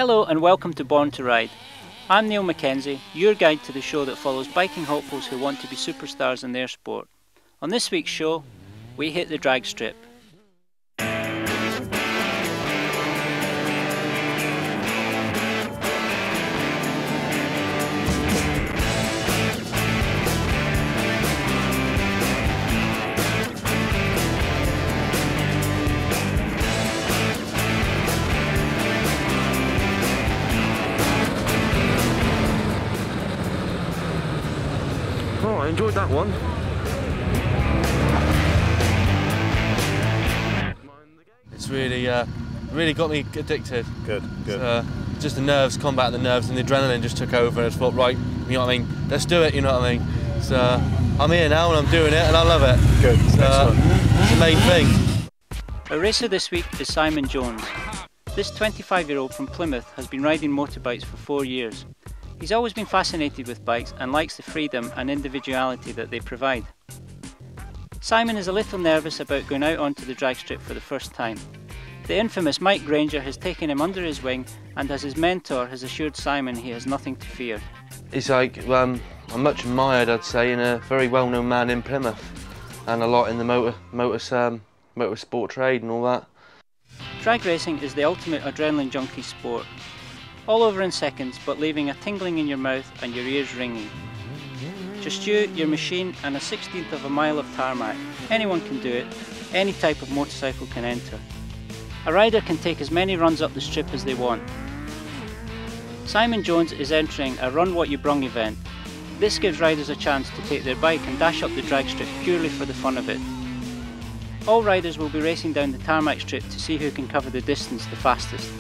Hello and welcome to Born to Ride. I'm Niall McKenzie, your guide to the show that follows biking hopefuls who want to be superstars in their sport. On this week's show, we hit the drag strip. Oh, I enjoyed that one. It's really got me addicted. Good. Just the nerves, combat the nerves, and the adrenaline just took over. And I just thought, right, you know what I mean? Let's do it. You know what I mean? So I'm here now, and I'm doing it, and I love it. Good. So, it's the main thing. Our racer this week is Simon Jones. This 25-year-old from Plymouth has been riding motorbikes for 4 years. He's always been fascinated with bikes and likes the freedom and individuality that they provide. Simon is a little nervous about going out onto the drag strip for the first time. The infamous Mike Granger has taken him under his wing, and as his mentor has assured Simon he has nothing to fear. He's like, I'm much admired, I'd say, and a very well-known man in Plymouth, and a lot in the motorsport trade and all that. Drag racing is the ultimate adrenaline junkie sport. All over in seconds, but leaving a tingling in your mouth and your ears ringing. Just you, your machine, and a 1/16 of a mile of tarmac. Anyone can do it. Any type of motorcycle can enter. A rider can take as many runs up the strip as they want. Simon Jones is entering a Run What You Brung event. This gives riders a chance to take their bike and dash up the drag strip purely for the fun of it. All riders will be racing down the tarmac strip to see who can cover the distance the fastest.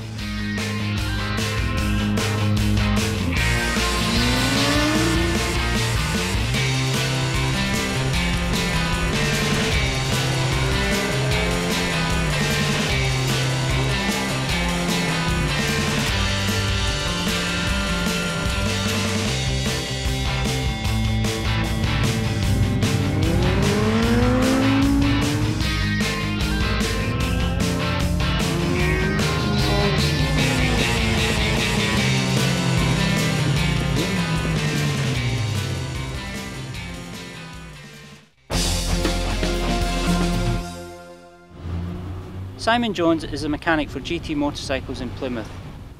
Simon Jones is a mechanic for GT motorcycles in Plymouth.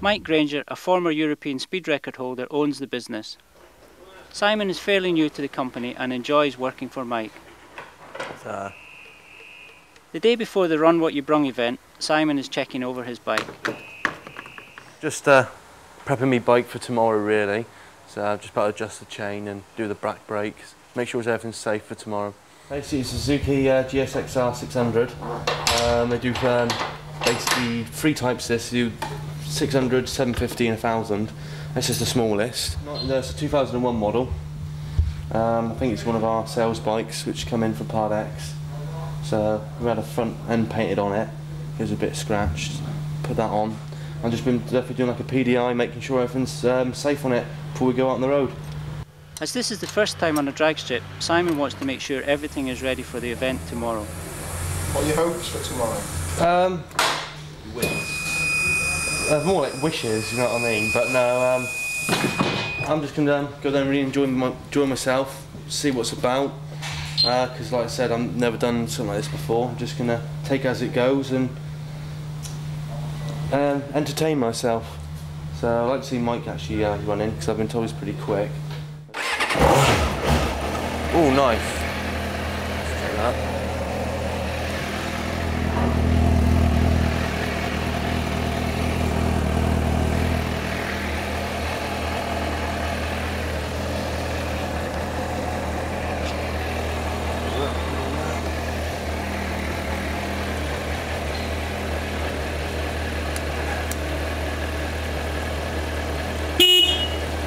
Mike Granger, a former European speed record holder, owns the business. Simon is fairly new to the company and enjoys working for Mike. The day before the Run What You Brung event, Simon is checking over his bike. Just prepping my bike for tomorrow, really. So I've just about to adjust the chain and do the back brakes, make sure everything's safe for tomorrow. Basically, Suzuki GSXR 600. They do basically 3 types of this. They do 600, 750 and 1000. This is the smallest. It's a 2001 model. I think it's one of our sales bikes which come in for Part X. So we had a front end painted on it. It was a bit scratched. Put that on. I've just been definitely doing like a PDI, making sure everything's safe on it before we go out on the road. As this is the first time on a drag strip, Simon wants to make sure everything is ready for the event tomorrow. What are your hopes for tomorrow? More like wishes, you know what I mean? But no, I'm just going to go there and really enjoy myself, see what's about. Because like I said, I've never done something like this before. I'm just going to take it as it goes and entertain myself. So I'd like to see Mike actually run in, because I've been told he's pretty quick. Oh, nice. Let's take that.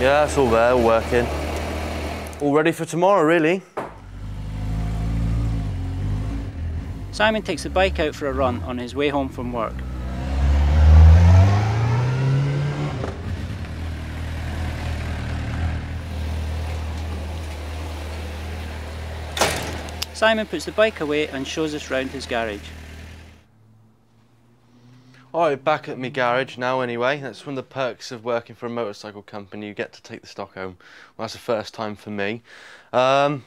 Yeah, it's all there, all working. All ready for tomorrow, really. Simon takes the bike out for a run on his way home from work. Simon puts the bike away and shows us round his garage. Alright, back at my garage now anyway. That's one of the perks of working for a motorcycle company. You get to take the stock home. Well, that's the first time for me. Nice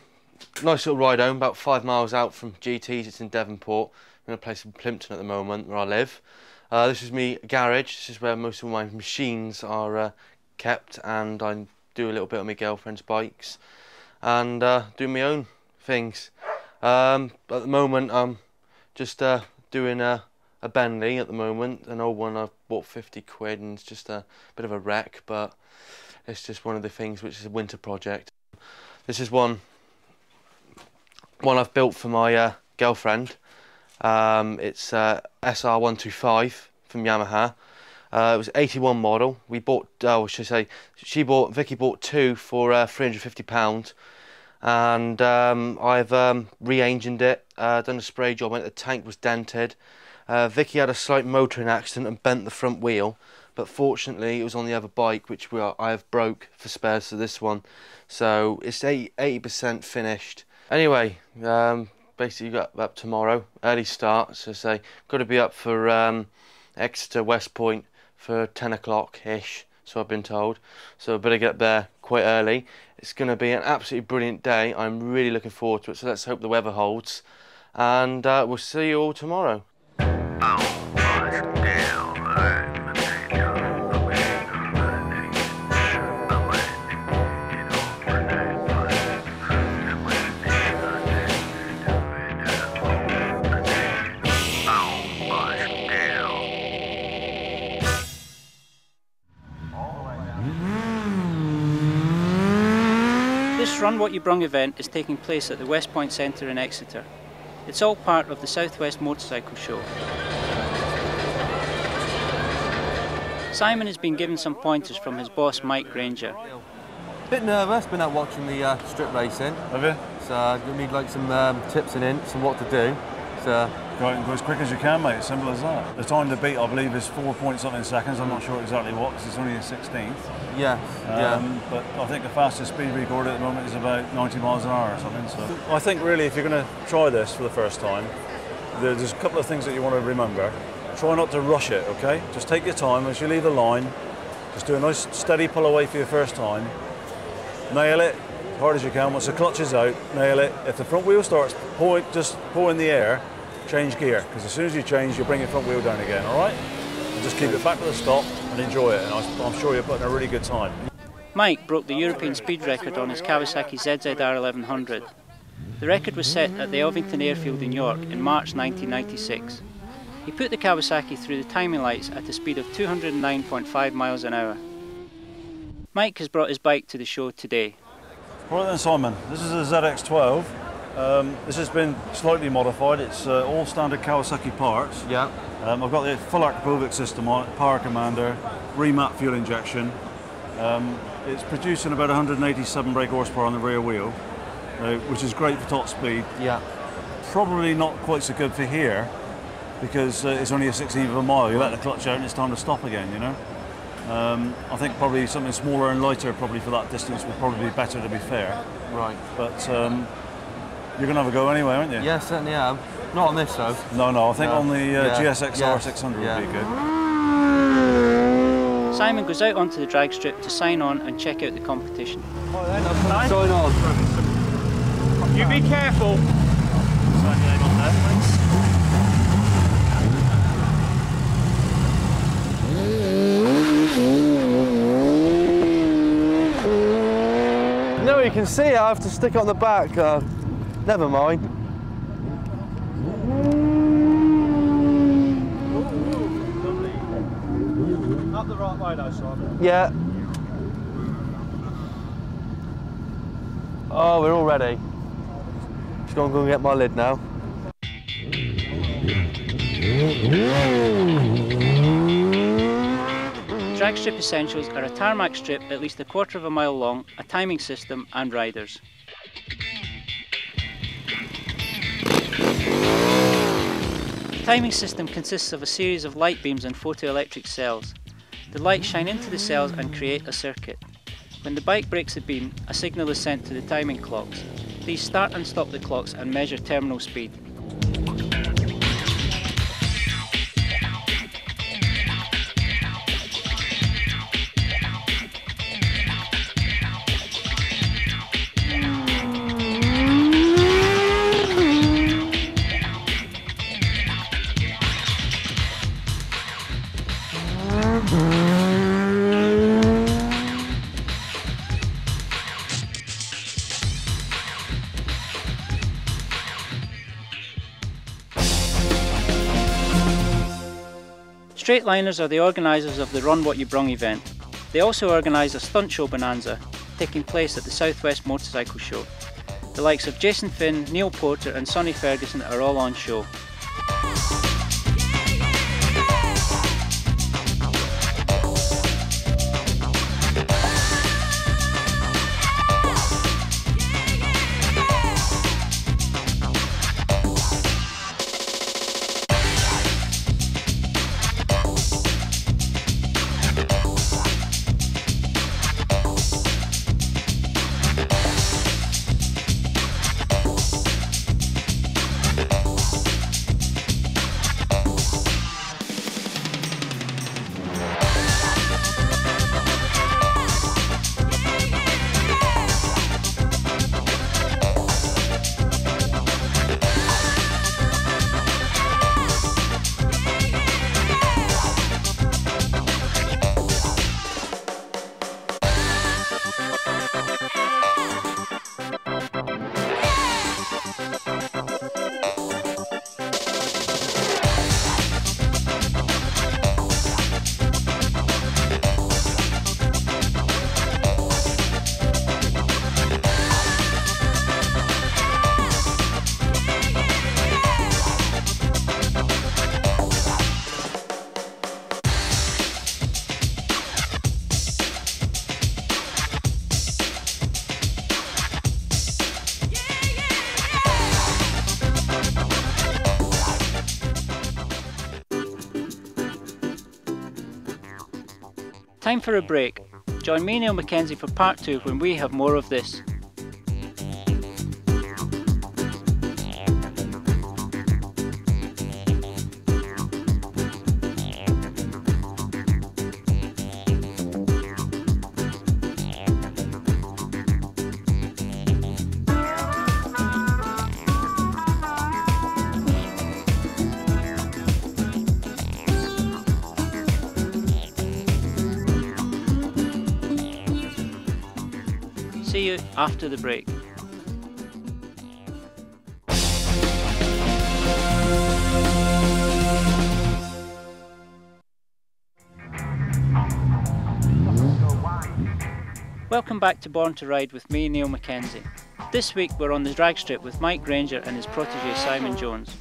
little ride home, about 5 miles out from GT's. It's in Devonport. I'm in a place in Plimpton at the moment where I live. This is me garage. This is where most of my machines are kept, and I do a little bit on my girlfriend's bikes and do my own things. At the moment I'm just doing a Bentley at the moment, an old one I've bought 50 quid, and it's just a bit of a wreck, but it's just one of the things which is a winter project. This is one I've built for my girlfriend. It's SR125 from Yamaha. It was 81 model. We bought, Vicky bought 2 for £350, and I've re-engined it, done a spray job on it. The tank was dented. Vicky had a slight motoring accident and bent the front wheel, but fortunately it was on the other bike, which I have broke for spares to this one. So it's 80% finished. Anyway, basically got up tomorrow, early start, so say got to be up for Exeter West Point for 10 o'clock-ish, so I've been told. So I better get there quite early. It's going to be an absolutely brilliant day. I'm really looking forward to it, so let's hope the weather holds. And we'll see you all tomorrow. This Run What You Brung event is taking place at the West Point Centre in Exeter. It's all part of the South West Motorcycle Show. Simon has been given some pointers from his boss Mike Granger. Bit nervous, been out watching the strip racing. Have you? So we need like some tips and hints on what to do. So go out and go as quick as you can, mate. Simple as that. The time to beat, I believe, is 4 point something seconds. I'm not sure exactly what, because it's only a 16th. Yeah. But I think the fastest speed record at the moment is about 90 miles an hour or something. So I think really, if you're going to try this for the first time, there's a couple of things that you want to remember. Try not to rush it, okay? Just take your time as you leave the line. Just do a nice steady pull away for your first time. Nail it as hard as you can. Once the clutch is out, nail it. If the front wheel starts just pull in the air, change gear, because as soon as you change, you'll bring your front wheel down again, all right? And just keep it back to the stop and enjoy it, and I'm sure you're putting a really good time. Mike broke the European speed record on his Kawasaki ZZR 1100. The record was set at the Elvington Airfield in York in March 1996. He put the Kawasaki through the timing lights at a speed of 209.5 miles an hour. Mike has brought his bike to the show today. Right then, Simon, this is a ZX12. This has been slightly modified. It's all standard Kawasaki parts. Yeah. I've got the full Arctic system on it, power commander, remap fuel injection. It's producing about 187 brake horsepower on the rear wheel, which is great for top speed. Yeah. Probably not quite so good for here, because it's only a 16th of a mile. You let the clutch out and it's time to stop again, you know. I think probably something smaller and lighter probably for that distance would probably be better, to be fair. Right. But you're going to have a go anyway, aren't you? Yeah, certainly am. Not on this though. No, I think on the GSX R600 would be good. Simon goes out onto the drag strip to sign on and check out the competition. Sign on. You be careful. No, you can see I have to stick it on the back. Never mind. Up the right way though, Simon. Yeah. Oh, we're all ready. Just go and get my lid now. Drag strip essentials are a tarmac strip at least a quarter of a mile long, a timing system and riders. The timing system consists of a series of light beams and photoelectric cells. The lights shine into the cells and create a circuit. When the bike breaks the beam, a signal is sent to the timing clocks. These start and stop the clocks and measure terminal speed. Straightliners are the organisers of the Run What You Brung event. They also organise a stunt show bonanza taking place at the Southwest Motorcycle Show. The likes of Jason Finn, Neil Porter and Sonny Ferguson are all on show. Time for a break. Join me, Niall McKenzie, for part 2 when we have more of this. See you after the break. Welcome back to Born to Ride with me, Niall McKenzie. This week we're on the drag strip with Mike Granger and his protege Simon Jones.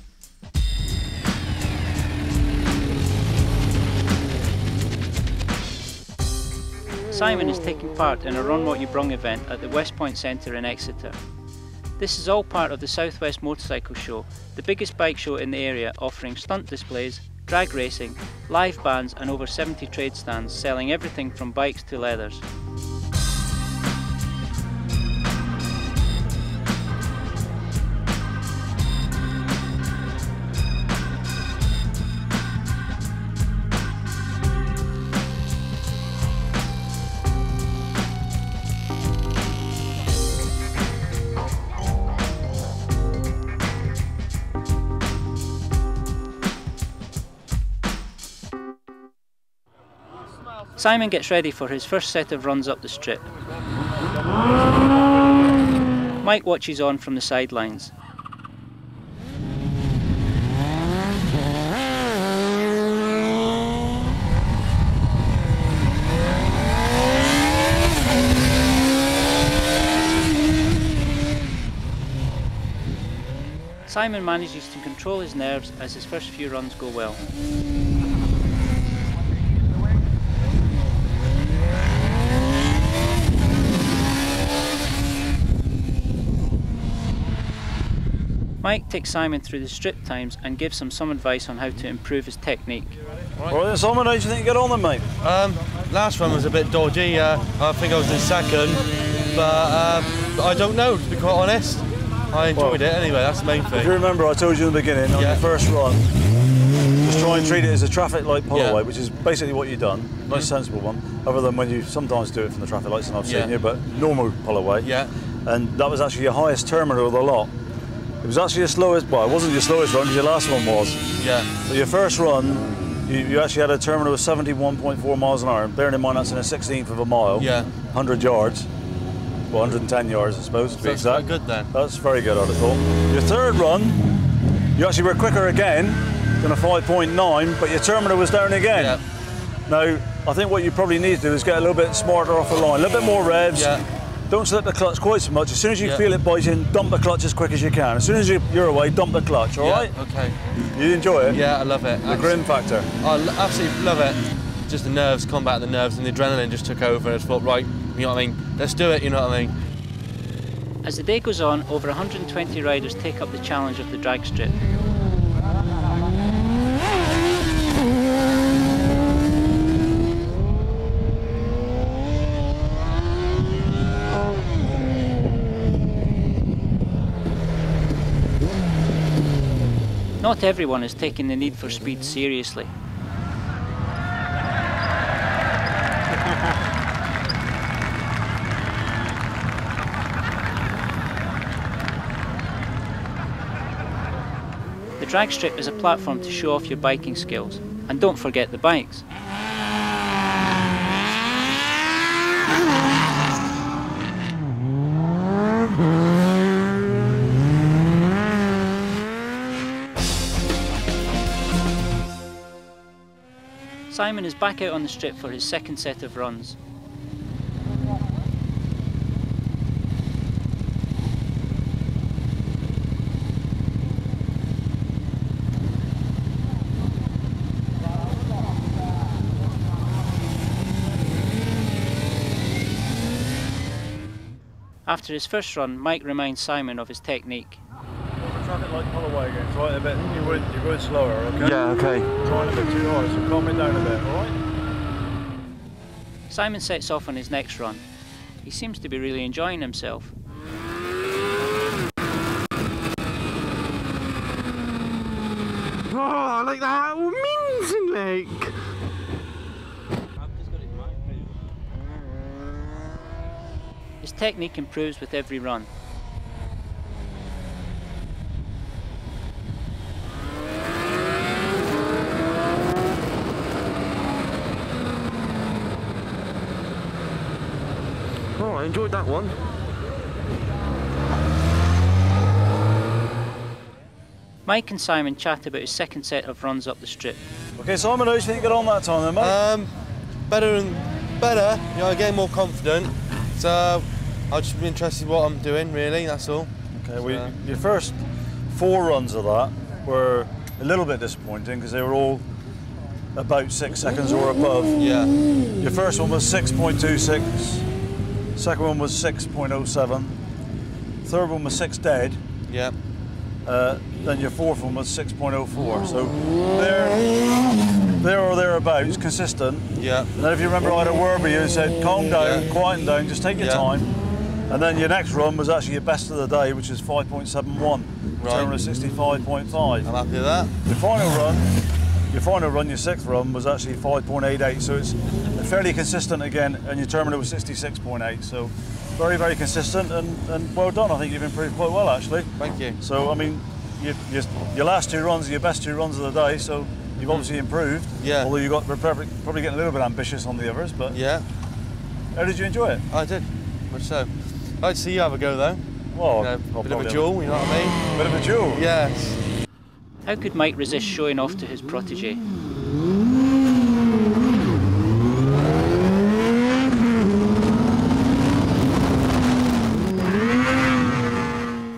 Simon is taking part in a Run What You Brung event at the West Point Centre in Exeter. This is all part of the Southwest Motorcycle Show, the biggest bike show in the area, offering stunt displays, drag racing, live bands and over 70 trade stands selling everything from bikes to leathers. Simon gets ready for his first set of runs up the strip. Mike watches on from the sidelines. Simon manages to control his nerves as his first few runs go well. Mike takes Simon through the strip times and gives him some advice on how to improve his technique. Well then, Simon, how do you think you get on then, mate? Last one was a bit dodgy. I think I was in second, but I don't know, to be quite honest. I enjoyed it anyway, that's the main thing. If you remember, I told you in the beginning, on your first run, just try and treat it as a traffic light pull away, which is basically what you've done. Nice sensible one, other than when you sometimes do it from the traffic lights, and I've seen you, but normal pull away. Yeah. And that was actually your highest terminal of the lot. It was actually your slowest, well, it wasn't your slowest run, because your last one was. Yeah. So your first run, you actually had a terminal of 71.4 miles an hour, and bearing in mind that's in a 16th of a mile, 100 yards, well, 110 yards, I suppose, to be exact. That's quite good then. That's very good, I'd have thought. Your third run, you actually were quicker again, than a 5.9, but your terminal was down again. Yeah. Now, I think what you probably need to do is get a little bit smarter off the line, a little bit more revs. Yeah. Don't slip the clutch quite so much. As soon as you feel it biting, dump the clutch as quick as you can. As soon as you're away, dump the clutch, all right? Okay. You enjoy it? Yeah, I love it. The grin factor. I absolutely love it. Just the nerves, combat the nerves, and the adrenaline just took over. And I just thought, right, you know what I mean? Let's do it, you know what I mean? As the day goes on, over 120 riders take up the challenge of the drag strip. Not everyone is taking the need for speed seriously. The drag strip is a platform to show off your biking skills, and don't forget the bikes. Simon is back out on the strip for his second set of runs. After his first run, Mike reminds Simon of his technique. Traffic light pull away again, it's right a bit, you're going slower, okay? Yeah, okay. Trying a bit too hard, so calm it down a bit, alright? Simon sets off on his next run. He seems to be really enjoying himself. Oh, I like that. Amazing, like. His technique improves with every run. Oh, I enjoyed that one. Mike and Simon chat about his second set of runs up the strip. Okay, Simon, how do you think you got on that time then, mate? Better, you know, getting more confident. So I'll just be interested in what I'm doing, really, that's all. Okay, well, your first 4 runs of that were a little bit disappointing because they were all about 6 seconds or above. Yeah. Your first one was 6.26, second one was 6.07, third one was 6 dead. Yeah. Then your fourth one was 6.04. So there or thereabouts, consistent. Yeah. And then if you remember, I had a word with you and said, calm down, quieten down, just take your time. And then your next run was actually your best of the day, which is 5.71, terminal 65.5. I'm happy with that. Your final run, your 6th run, was actually 5.88. So it's fairly consistent again, and your terminal was 66.8. So very, very consistent, and well done. I think you've improved quite well, actually. Thank you. So, I mean, your last 2 runs are your best 2 runs of the day, so you've obviously improved. Yeah. Although we're probably getting a little bit ambitious on the others, but Yeah. How did you enjoy it? I did, much so. I'd like to see you have a go, though. Well, You know, bit of a duel, you know what I mean? Bit of a duel? Yes. How could Mike resist showing off to his protege?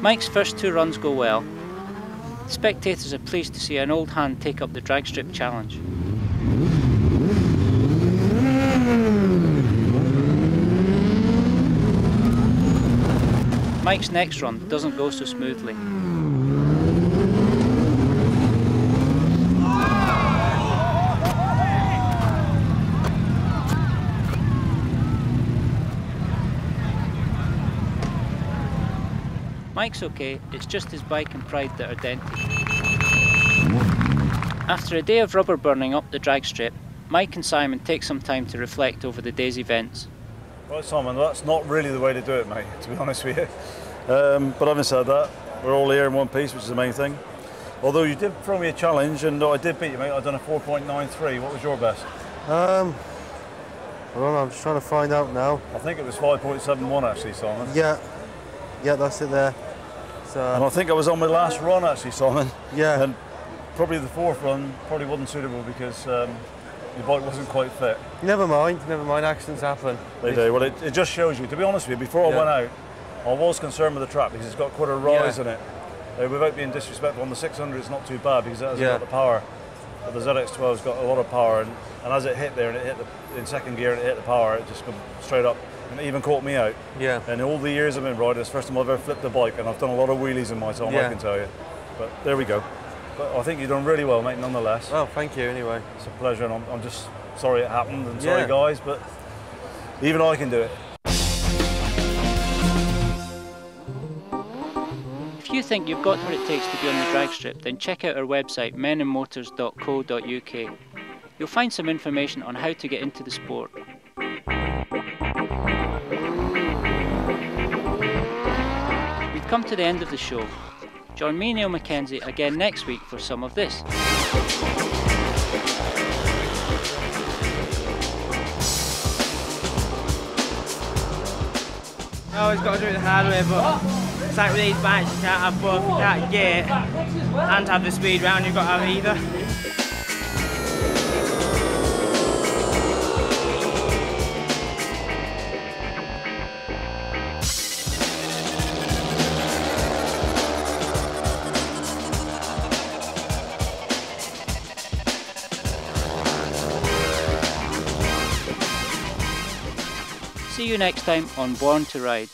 Mike's first 2 runs go well. Spectators are pleased to see an old hand take up the drag strip challenge. Mike's next run doesn't go so smoothly. Mike's okay, it's just his bike and pride that are dented. After a day of rubber burning up the drag strip, Mike and Simon take some time to reflect over the day's events. Right, Simon, that's not really the way to do it, mate, to be honest with you. But having said that, we're all here in one piece, which is the main thing. Although you did throw me a challenge, and I did beat you, mate. I've done a 4.93. What was your best? I don't know, I'm just trying to find out now. I think it was 5.71 actually, Simon. Yeah, that's it there. So, And I think I was on my last run actually, Simon. yeah. And probably the fourth run probably wasn't suitable because your bike wasn't quite fit. Never mind, accidents happen. They do. Well, it just shows you, to be honest with you, before I went out, I was concerned with the track because it's got quite a rise in it. Without being disrespectful, on the 600 it's not too bad because it hasn't got the power. But the ZX12's got a lot of power, and as it hit there, and it hit in second gear and it hit the power, it just went straight up. And it even caught me out. Yeah. And all the years I've been riding, it's the first time I've ever flipped a bike, and I've done a lot of wheelies in my time, I can tell you. But there we go. But I think you've done really well, mate, nonetheless. Well, thank you anyway. It's a pleasure, and I'm just sorry it happened, and sorry guys, but even I can do it. If you think you've got what it takes to be on the drag strip, then check out our website menandmotors.co.uk. You'll find some information on how to get into the sport. We've come to the end of the show. Join me, Niall McKenzie, again next week for some of this. I always got to do it the hard way, but it's like with these bikes, you can't have both. You can't gate and have the speed round, you've got to have either. See you next time on Born to Ride.